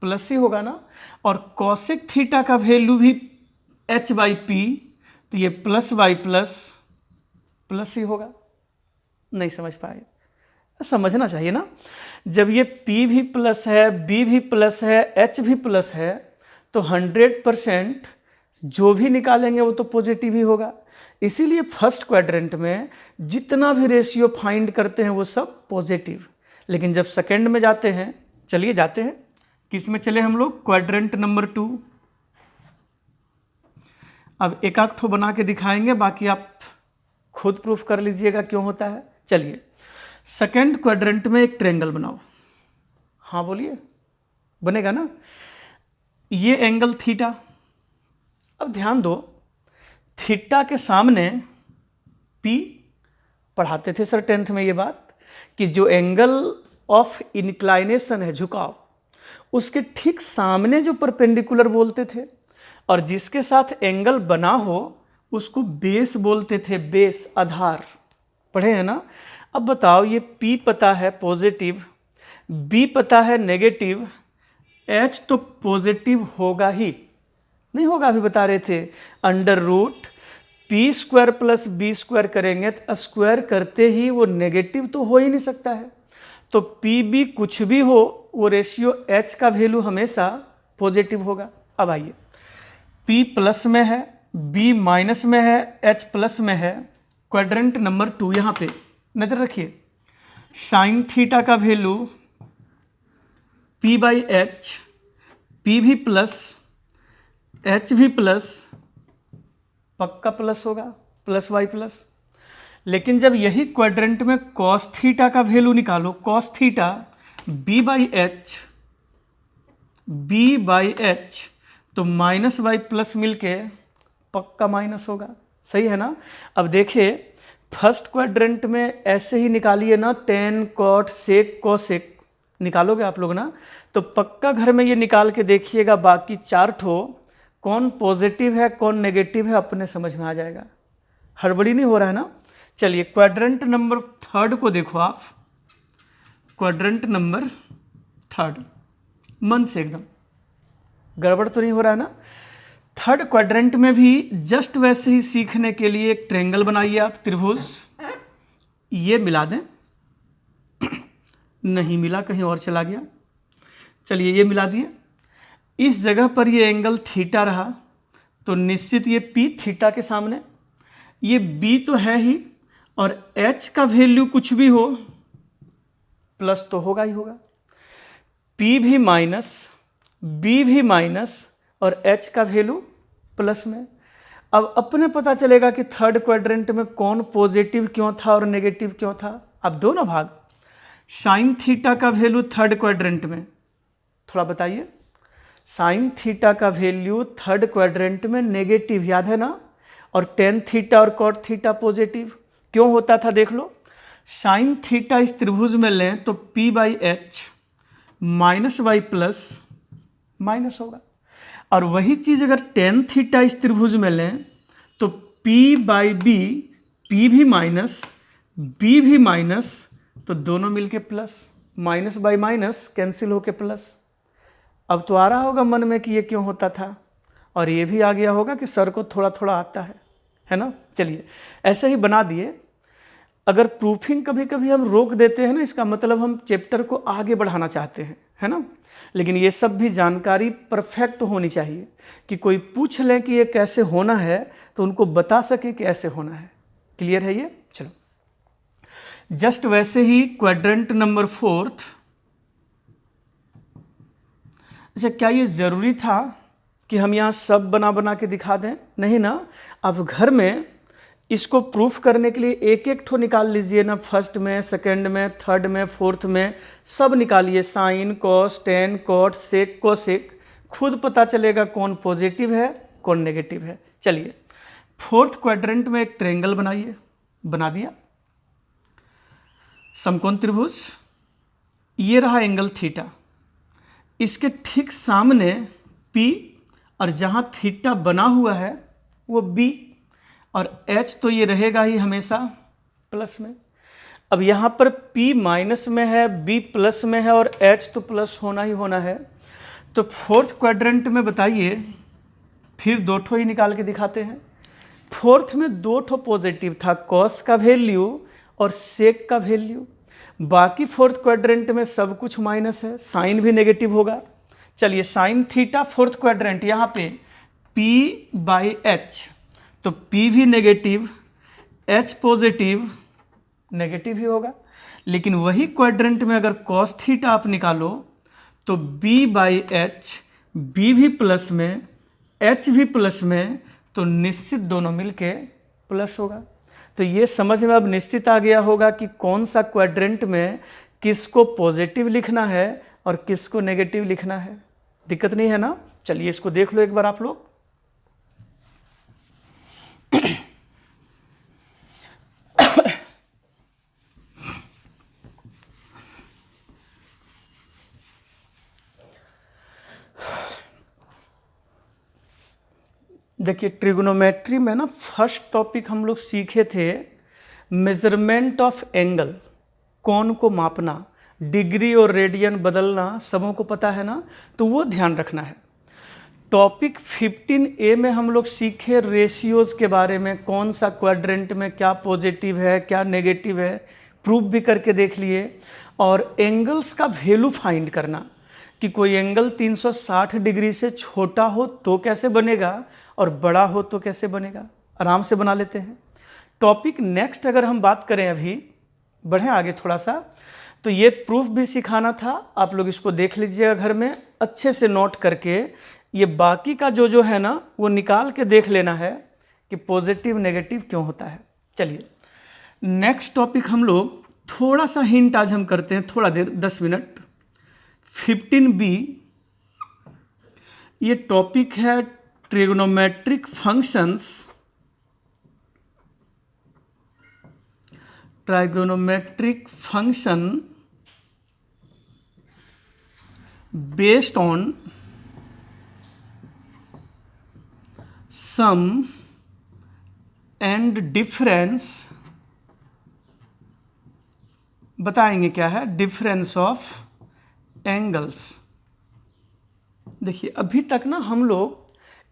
प्लस ही होगा ना। और कॉसेक थीटा का वैल्यू भी एच बाई पी, तो ये प्लस बाई प्लस प्लस ही होगा। नहीं समझ पाए? समझना चाहिए ना। जब ये P भी प्लस है, B भी प्लस है, H भी प्लस है, तो 100% जो भी निकालेंगे वो तो पॉजिटिव ही होगा। इसीलिए फर्स्ट क्वाड्रेंट में जितना भी रेशियो फाइंड करते हैं वो सब पॉजिटिव। लेकिन जब सेकंड में जाते हैं, चलिए जाते हैं, किस में चले हम लोग? Quadrant number 2। अब एक आध ठो बना के दिखाएंगे, बाकी आप खुद प्रूफ कर लीजिएगा क्यों होता है। चलिए सेकंड क्वाड्रेंट में एक ट्रायंगल बनाओ। हाँ बोलिए, बनेगा ना? ये एंगल थीटा। अब ध्यान दो, थीटा के सामने P, पढ़ाते थे सर 10th में ये बात, कि जो एंगल ऑफ इंक्लाइनेशन है, झुकाव, उसके ठीक सामने जो परपेंडिकुलर बोलते थे, और जिसके साथ एंगल बना हो उसको बेस बोलते थे, बेस, आधार। पढ़े हैं ना? अब बताओ, ये P पता है पॉजिटिव, B पता है नेगेटिव, H तो पॉजिटिव होगा ही, नहीं होगा? अभी बता रहे थे under root P square plus B square करेंगे तो स्क्वायर करते ही वो नेगेटिव तो हो ही नहीं सकता है। तो पी बी कुछ भी हो, वो रेशियो H का वैल्यू हमेशा पॉजिटिव होगा। अब आइए, P प्लस में है, B माइनस में है, H प्लस में है। क्वाड्रेंट नंबर 2 यहाँ पे नजर रखिए, साइन थीटा का value P by H, P भी प्लस H भी प्लस, पक्का प्लस होगा, प्लस बाई प्लस। लेकिन जब यही क्वाड्रेंट में कॉस थीटा का वैल्यू निकालो, cos theta B by H, तो माइनस बाई प्लस मिलके पक्का माइनस होगा। सही है ना? अब देखिए, फर्स्ट क्वाड्रेंट में ऐसे ही निकालिए ना, टेन कॉट सेक कॉसेक निकालोगे आप लोग ना, तो पक्का घर में ये निकाल के देखिएगा, बाकी चार ठो कौन पॉजिटिव है कौन नेगेटिव है अपने समझ में आ जाएगा। हड़बड़ी नहीं हो रहा है ना? चलिए क्वाड्रेंट नंबर 3 को देखो आप, क्वाड्रेंट नंबर 3, मन से एकदम गड़बड़ तो नहीं हो रहा है ना? थर्ड क्वाड्रेंट में भी जस्ट वैसे ही सीखने के लिए एक ट्रायंगल बनाइए आप, त्रिभुज। ये मिला दें, नहीं मिला, कहीं और चला गया। चलिए ये मिला दिए, इस जगह पर ये एंगल थीटा रहा, तो निश्चित ये P थीटा के सामने, ये B तो है ही, और H का वैल्यू कुछ भी हो प्लस तो होगा ही होगा। P भी माइनस, B भी माइनस और H का वैल्यू प्लस में। अब अपने पता चलेगा कि थर्ड क्वाड्रेंट में कौन पॉजिटिव क्यों था और नेगेटिव क्यों था। अब दोनों भाग, साइन थीटा का वैल्यू थर्ड क्वाड्रेंट में, थोड़ा बताइए। साइन थीटा का वैल्यू थर्ड क्वाड्रेंट में नेगेटिव, याद है ना? और टेन थीटा और कॉट थीटा पॉजिटिव क्यों होता था देख लो। साइन थीटा इस त्रिभुज में लें तो P by H minus by plus minus होगा, और वही चीज अगर टेन थीटा इस त्रिभुज में लें तो P बाई बी, P भी माइनस B भी माइनस, तो दोनों मिलके plus, minus by minus cancel होके प्लस। अब तो आ रहा होगा मन में कि ये क्यों होता था, और ये भी आ गया होगा कि सर को थोड़ा थोड़ा आता है ना। चलिए ऐसे ही बना दिए। अगर प्रूफिंग कभी कभी हम रोक देते हैं ना, इसका मतलब हम चैप्टर को आगे बढ़ाना चाहते हैं, है ना। लेकिन ये सब भी जानकारी परफेक्ट होनी चाहिए कि कोई पूछ ले कि ये कैसे होना है तो उनको बता सके कि ऐसे होना है। क्लियर है ये? चलो जस्ट वैसे ही क्वाड्रेंट नंबर 4। अच्छा, क्या ये ज़रूरी था कि हम यहाँ सब बना बना के दिखा दें? नहीं ना। आप घर में इसको प्रूफ करने के लिए एक एक ठो निकाल लीजिए ना, फर्स्ट में, सेकंड में, थर्ड में, फोर्थ में, सब निकालिए। साइन, कॉस, टेन, कॉट, सेक, कोसेक, खुद पता चलेगा कौन पॉजिटिव है कौन नेगेटिव है। चलिए फोर्थ क्वाड्रेंट में एक ट्रायंगल बनाइए। बना दिया। समकोण त्रिभुज, ये रहा एंगल थीटा, इसके ठीक सामने P, और जहाँ थीटा बना हुआ है वो B, और H तो ये रहेगा ही हमेशा प्लस में। अब यहाँ पर P माइनस में है, B प्लस में है, और H तो प्लस होना ही होना है। तो फोर्थ क्वाड्रेंट में बताइए, फिर दो ठो ही निकाल के दिखाते हैं। फोर्थ में दो ठो पॉजिटिव था, कॉस का वैल्यू और सेक का वैल्यू। बाकी फोर्थ क्वाड्रेंट में सब कुछ माइनस है, साइन भी नेगेटिव होगा। चलिए साइन थीटा फोर्थ क्वाड्रेंट, यहाँ पे P/H, तो P भी नेगेटिव, H पॉजिटिव, नेगेटिव ही होगा। लेकिन वही क्वाड्रेंट में अगर कॉस थीटा आप निकालो तो B/H, B भी प्लस में, H भी प्लस में, तो निश्चित दोनों मिलके प्लस होगा। तो ये समझ में अब निश्चित आ गया होगा कि कौन सा क्वाड्रेंट में किसको पॉजिटिव लिखना है और किसको नेगेटिव लिखना है। दिक्कत नहीं है ना। चलिए इसको देख लो एक बार आप लोग। देखिए ट्रिग्नोमेट्री में ना फर्स्ट टॉपिक हम लोग सीखे थे मेजरमेंट ऑफ एंगल, कोण को मापना, डिग्री और रेडियन बदलना सबों को पता है ना, तो वो ध्यान रखना है। टॉपिक 15A में हम लोग सीखे रेशियोज के बारे में, कौन सा क्वाड्रेंट में क्या पॉजिटिव है क्या नेगेटिव है, प्रूफ भी करके देख लिए। और एंगल्स का वैल्यू फाइंड करना कि कोई एंगल 360 डिग्री से छोटा हो तो कैसे बनेगा और बड़ा हो तो कैसे बनेगा, आराम से बना लेते हैं। टॉपिक नेक्स्ट अगर हम बात करें, अभी बढ़ें आगे थोड़ा सा, तो ये प्रूफ भी सिखाना था। आप लोग इसको देख लीजिएगा घर में अच्छे से नोट करके। ये बाकी का जो है ना वो निकाल के देख लेना है कि पॉजिटिव नेगेटिव क्यों होता है। चलिए नेक्स्ट टॉपिक हम लोग थोड़ा सा हिंट आज हम करते हैं, थोड़ा देर 10 मिनट। 15B ये टॉपिक है trigonometric functions, trigonometric function based on sum and difference. बताएंगे क्या है डिफरेंस ऑफ एंगल्स। देखिए अभी तक ना हम लोग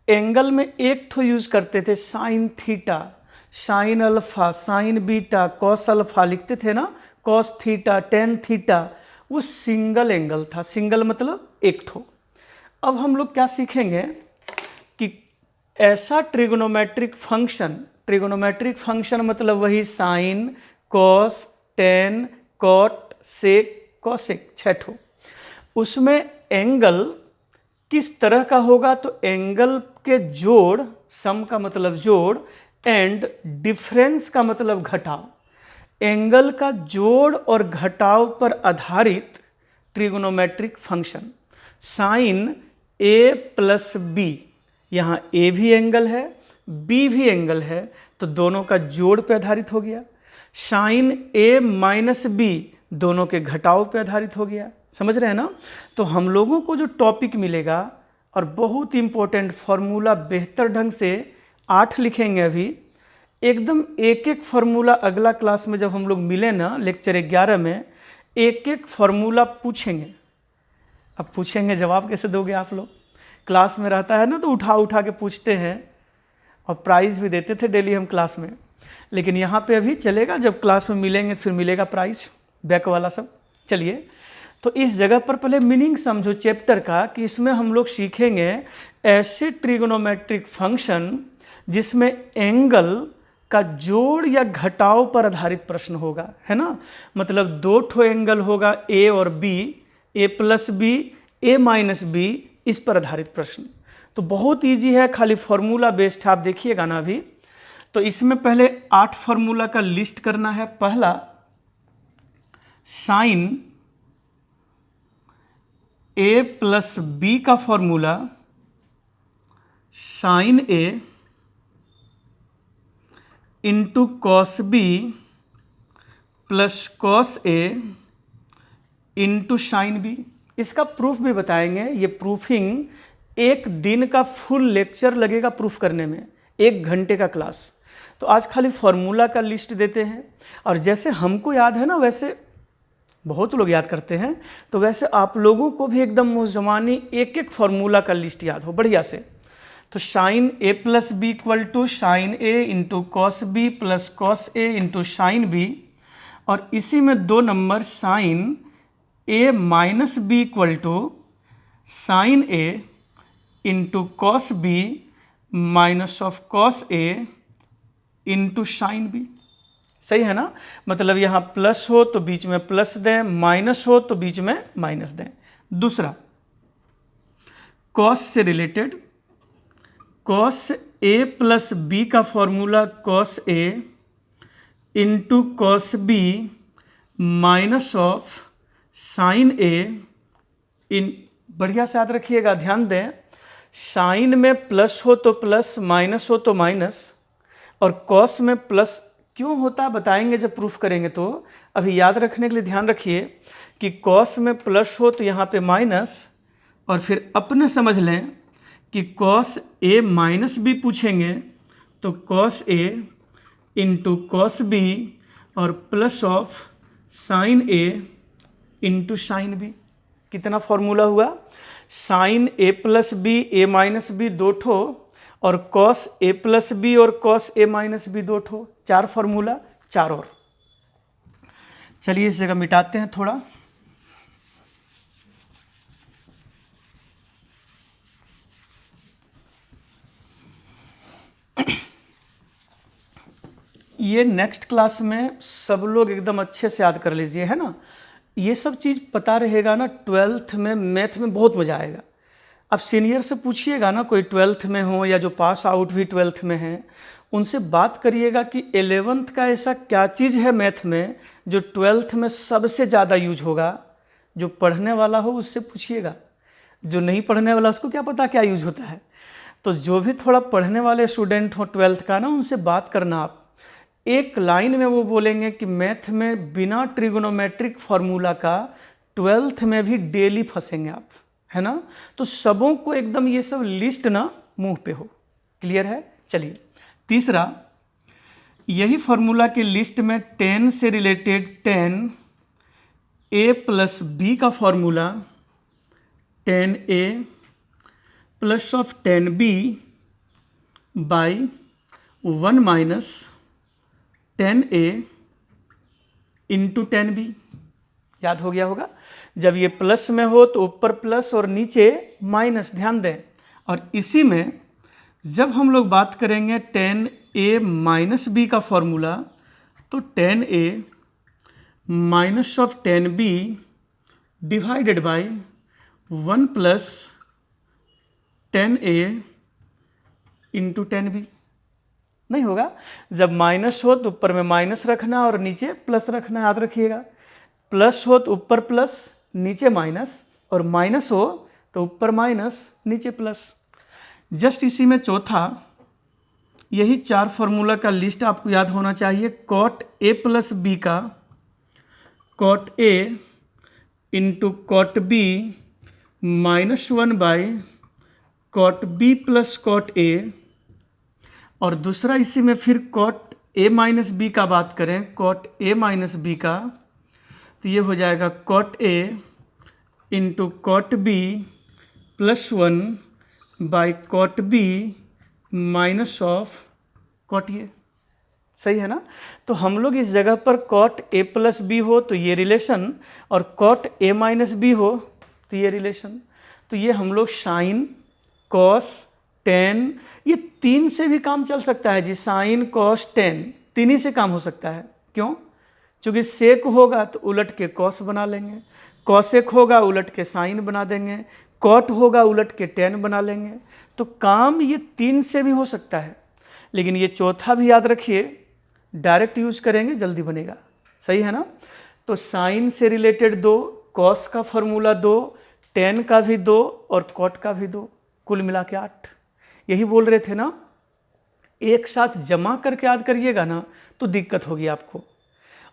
एंगल में एक ठो यूज करते थे, sine theta, sine alpha, sign beta, cos alpha लिखते थे ना, कॉस थीटा, टेन थीटा, वो सिंगल एंगल था। सिंगल मतलब एक ठो। अब हम लोग क्या सीखेंगे कि ऐसा ट्रिग्नोमेट्रिक फंक्शन, ट्रिग्नोमेट्रिक फंक्शन मतलब वही sign, cos, tan, cot, sec, cosec, छह ठो, उसमें एंगल किस तरह का होगा। तो एंगल के जोड़, सम का मतलब जोड़, एंड डिफरेंस का मतलब घटाव, एंगल का जोड़ और घटाव पर आधारित trigonometric function. Sine A plus B, यहाँ A भी एंगल है B भी एंगल है, तो दोनों का जोड़ पे आधारित हो गया। साइन A माइनस B दोनों के घटाव पे आधारित हो गया। समझ रहे हैं ना। तो हम लोगों को जो टॉपिक मिलेगा, और बहुत इंपॉर्टेंट फॉर्मूला, बेहतर ढंग से 8 लिखेंगे अभी, एकदम एक एक फॉर्मूला अगला क्लास में जब हम लोग मिले ना लेक्चर 11 में, एक एक फॉर्मूला पूछेंगे। अब पूछेंगे जवाब कैसे दोगे आप लोग? क्लास में रहता है ना तो उठा उठा के पूछते हैं और प्राइज़ भी देते थे डेली हम क्लास में, लेकिन यहाँ पे अभी चलेगा, जब क्लास में मिलेंगे फिर मिलेगा प्राइज़ बैक वाला सब। चलिए, तो इस जगह पर पहले मीनिंग समझो चैप्टर का, कि इसमें हम लोग सीखेंगे ऐसे ट्रिगोनोमेट्रिक फंक्शन जिसमें एंगल का जोड़ या घटाव पर आधारित प्रश्न होगा, है ना। मतलब दो ठो एंगल होगा ए और B, A plus B, A minus B, इस पर आधारित प्रश्न। तो बहुत इजी है, खाली फॉर्मूला बेस्ड है, आप देखिएगा ना अभी। तो इसमें पहले 8 फार्मूला का लिस्ट करना है। पहला साइन ए प्लस बी का फॉर्मूला, साइन ए into cos B plus cos ए इंटू साइन बी। इसका प्रूफ भी बताएंगे। ये प्रूफिंग एक दिन का फुल लेक्चर लगेगा प्रूफ करने में, 1 घंटे का क्लास। तो आज खाली फॉर्मूला का लिस्ट देते हैं, और जैसे हमको याद है ना वैसे बहुत लोग याद करते हैं, तो वैसे आप लोगों को भी एकदम मुँहज़बानी एक एक फार्मूला का लिस्ट याद हो बढ़िया से। तो sine A plus B equal to sine A into cos B plus cos A into sine B, और इसी में 2 number sine A minus B equal to sine A into cos B minus of cos A into sine B. सही है ना। मतलब यहाँ plus हो तो बीच में प्लस दें, माइनस हो तो बीच में माइनस दें। दूसरा कॉस से रिलेटेड, कॉस ए प्लस बी का formula cos A into cos B minus of sine a in, बढ़िया से याद रखिएगा, ध्यान दें, साइन में प्लस हो तो प्लस, माइनस हो तो माइनस, और कॉस में प्लस क्यों होता है बताएंगे जब प्रूफ करेंगे। तो अभी याद रखने के लिए ध्यान रखिए कि कॉस में प्लस हो तो यहाँ पे माइनस, और फिर अपने समझ लें कि कॉस ए माइनस बी पूछेंगे तो कॉस ए इंटू कॉस बी और plus of sine A into sine B. कितना फॉर्मूला हुआ? Sine A plus B, A minus B 2 ठो, और कॉस ए प्लस बी और कॉस ए माइनस बी 2 ठो, 4 फार्मूला, 4 और। चलिए इस जगह मिटाते हैं थोड़ा। ये नेक्स्ट क्लास में सब लोग एकदम अच्छे से याद कर लीजिए, है ना। ये सब चीज़ पता रहेगा ना, 12th में मैथ में बहुत मज़ा आएगा। अब सीनियर से पूछिएगा ना, कोई 12th में हो या जो पास आउट भी 12th में हैं, उनसे बात करिएगा कि 11th का ऐसा क्या चीज़ है मैथ में जो 12th में सबसे ज़्यादा यूज होगा। जो पढ़ने वाला हो उससे पूछिएगा, जो नहीं पढ़ने वाला उसको क्या पता क्या यूज होता है। तो जो भी थोड़ा पढ़ने वाले स्टूडेंट हो 12th का ना, उनसे बात करना आप। एक लाइन में वो बोलेंगे कि मैथ में बिना ट्रिगोनोमेट्रिक फार्मूला का 12th में भी डेली फंसेंगे आप, है ना। तो सबों को एकदम ये सब लिस्ट ना मुंह पे हो। क्लियर है। चलिए तीसरा, यही फार्मूला के लिस्ट में 10 से रिलेटेड 10 ए प्लस बी का formula 10a plus of 10b by 1 minus 10a into 10b। याद हो गया होगा। जब ये प्लस में हो तो ऊपर प्लस और नीचे माइनस, ध्यान दें। और इसी में जब हम लोग बात करेंगे 10a माइनस बी का फॉर्मूला, तो 10a minus of 10b divided by 1 plus 10a into 10b। नहीं होगा। जब माइनस हो तो ऊपर में माइनस रखना और नीचे प्लस रखना, याद रखिएगा। प्लस हो तो ऊपर प्लस नीचे माइनस, और माइनस हो तो ऊपर माइनस नीचे प्लस। जस्ट इसी में चौथा, यही 4 फार्मूला का लिस्ट आपको याद होना चाहिए। कॉट ए प्लस बी का cot A into cot B minus 1 by cot B plus cot A, और दूसरा इसी में फिर कॉट ए माइनस बी का बात करें, कॉट ए माइनस बी का, तो ये हो जाएगा cot A into cot B plus 1 by cot B minus of cot A. सही है ना। तो हम लोग इस जगह पर कॉट ए प्लस बी हो तो ये रिलेशन, और कॉट ए माइनस बी हो तो ये रिलेशन। तो ये हम लोग साइन कॉस टेन, ये तीन से भी काम चल सकता है जी। साइन कॉस टेन तीन ही से काम हो सकता है। क्यों? क्योंकि सेक होगा तो उलट के कॉस बना लेंगे, कॉसेक होगा उलट के साइन बना देंगे, कॉट होगा उलट के टेन बना लेंगे। तो काम ये तीन से भी हो सकता है। लेकिन ये चौथा भी याद रखिए, डायरेक्ट यूज करेंगे जल्दी बनेगा। सही है ना। तो साइन से रिलेटेड दो, कॉस का फॉर्मूला दो, टेन का भी दो और कॉट का भी दो, कुल मिला के 8। यही बोल रहे थे ना, एक साथ जमा करके याद करिएगा ना तो दिक्कत होगी आपको।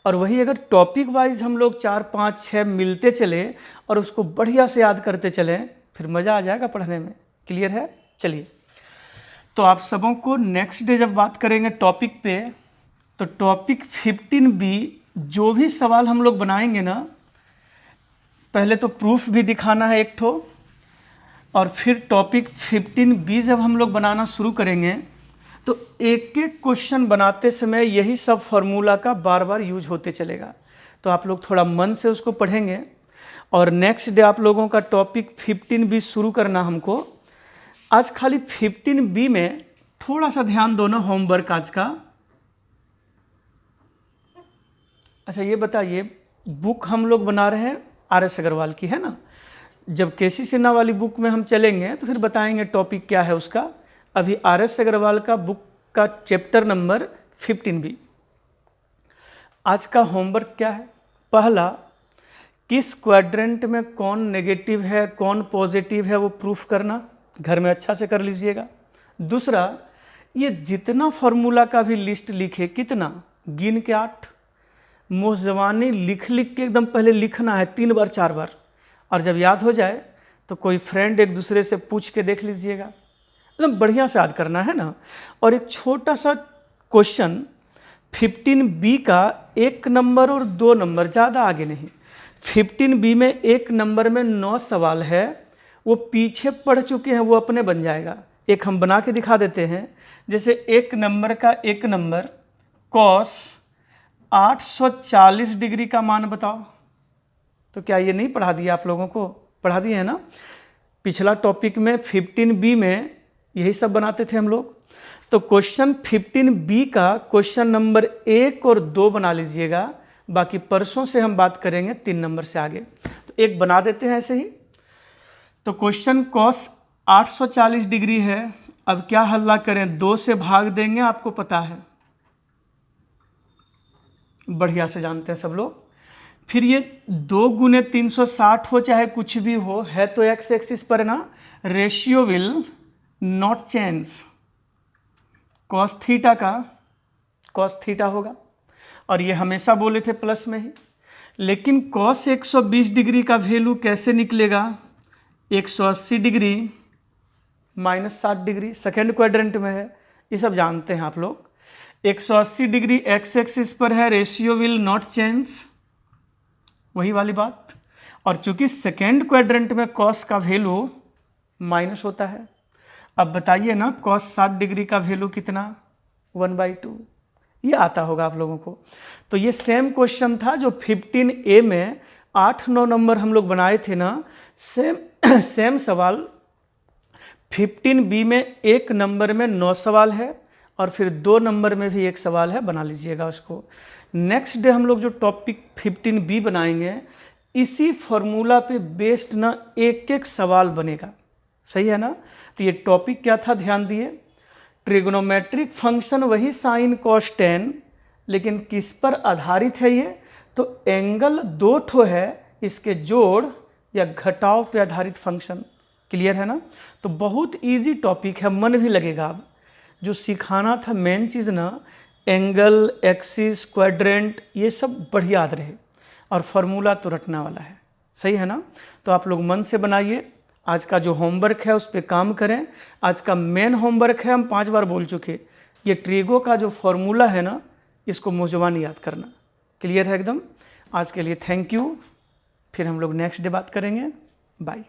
और वही अगर टॉपिक वाइज हम लोग 4 5 6 मिलते चले और उसको बढ़िया से याद करते चलें, फिर मज़ा आ जाएगा पढ़ने में। क्लियर है? चलिए, तो आप सबों को नेक्स्ट डे जब बात करेंगे टॉपिक पे, तो टॉपिक 15B जो भी सवाल हम लोग बनाएंगे ना, पहले तो प्रूफ भी दिखाना है एक ठो, और फिर टॉपिक 15B जब हम लोग बनाना शुरू करेंगे तो एक एक क्वेश्चन बनाते समय यही सब फार्मूला का बार बार यूज होते चलेगा। तो आप लोग थोड़ा मन से उसको पढ़ेंगे। और नेक्स्ट डे आप लोगों का टॉपिक 15B शुरू करना हमको। आज खाली 15B में थोड़ा सा ध्यान दो ना होमवर्क आज का। अच्छा ये बताइए, बुक हम लोग बना रहे हैं RS अग्रवाल की, है ना। जब केसी सिन्हा वाली बुक में हम चलेंगे तो फिर बताएंगे टॉपिक क्या है उसका। अभी RS अग्रवाल का बुक का चैप्टर नंबर 15B। आज का होमवर्क क्या है? पहला, किस क्वाड्रेंट में कौन नेगेटिव है कौन पॉजिटिव है वो प्रूफ करना, घर में अच्छा से कर लीजिएगा। दूसरा, ये जितना फार्मूला का भी लिस्ट लिखे, कितना गिन के 8, मुँह ज़बानी लिख लिख के एकदम पहले लिखना है 3 बार 4 बार, और जब याद हो जाए तो कोई फ्रेंड एक दूसरे से पूछ के देख लीजिएगा। मतलब बढ़िया से याद करना है ना। और एक छोटा सा क्वेश्चन 15B का 1 नंबर और 2 नंबर, ज़्यादा आगे नहीं। 15B में 1 नंबर में 9 सवाल है, वो पीछे पढ़ चुके हैं, वो अपने बन जाएगा। एक हम बना के दिखा देते हैं। जैसे 1 नंबर का 1 नंबर कॉस 840 डिग्री का मान बताओ। तो क्या ये नहीं पढ़ा दिया आप लोगों को? पढ़ा दिए है ना। पिछला टॉपिक में 15B में यही सब बनाते थे हम लोग। तो क्वेश्चन 15B का क्वेश्चन नंबर 1 और 2 बना लीजिएगा, बाकी परसों से हम बात करेंगे 3 नंबर से आगे। तो एक बना देते हैं ऐसे ही। तो क्वेश्चन कॉस 840 डिग्री है। अब क्या हल्ला करें? 2 से भाग देंगे, आपको पता है, बढ़िया से जानते हैं सब लोग। फिर ये 2 गुने 360 हो चाहे कुछ भी हो, है तो एक्स एक्सिस पर ना, ratio will not change. Cos theta का कॉस थीटा होगा, और ये हमेशा बोले थे प्लस में ही। लेकिन कॉस 120 डिग्री का वैल्यू कैसे निकलेगा? 180 degree minus 60 degree, second quadrant में है, ये सब जानते हैं आप लोग। 180 डिग्री एक्स एक्सिस पर है, रेशियो विल नॉट चेंज, वही वाली बात। और चूंकि सेकेंड क्वाड्रेंट में कॉस का वैल्यू माइनस होता है। अब बताइए ना, कॉस 60 डिग्री का वैल्यू कितना? 1/2। ये आता होगा आप लोगों को। तो ये सेम क्वेश्चन था जो 15A में 8-9 नंबर हम लोग बनाए थे ना, सेम सवाल 15B में 1 नंबर में 9 सवाल है, और फिर 2 नंबर में भी 1 सवाल है, बना लीजिएगा उसको। नेक्स्ट डे हम लोग जो टॉपिक 15B बनाएंगे, इसी फॉर्मूला पे बेस्ड ना एक एक सवाल बनेगा। सही है ना। तो ये टॉपिक क्या था, ध्यान दिए। ट्रिग्नोमेट्रिक फंक्शन वही साइन कॉस टेन, लेकिन किस पर आधारित है ये? तो एंगल 2 ठो है, इसके जोड़ या घटाव पे आधारित फंक्शन। क्लियर है ना। तो बहुत इजी टॉपिक है, मन भी लगेगा। अब जो सिखाना था मेन चीज़ ना, एंगल, एक्सिस, क्वाड्रेंट, ये सब बढ़िया याद रहे, और फार्मूला तो रटना वाला है। सही है ना। तो आप लोग मन से बनाइए। आज का जो होमवर्क है उस पर काम करें। आज का मेन होमवर्क है, हम 5 बार बोल चुके, ये ट्रिगो का जो फॉर्मूला है ना, इसको मुँहज़बानी याद करना। क्लियर है एकदम। आज के लिए थैंक यू। फिर हम लोग नेक्स्ट डे बात करेंगे। बाय।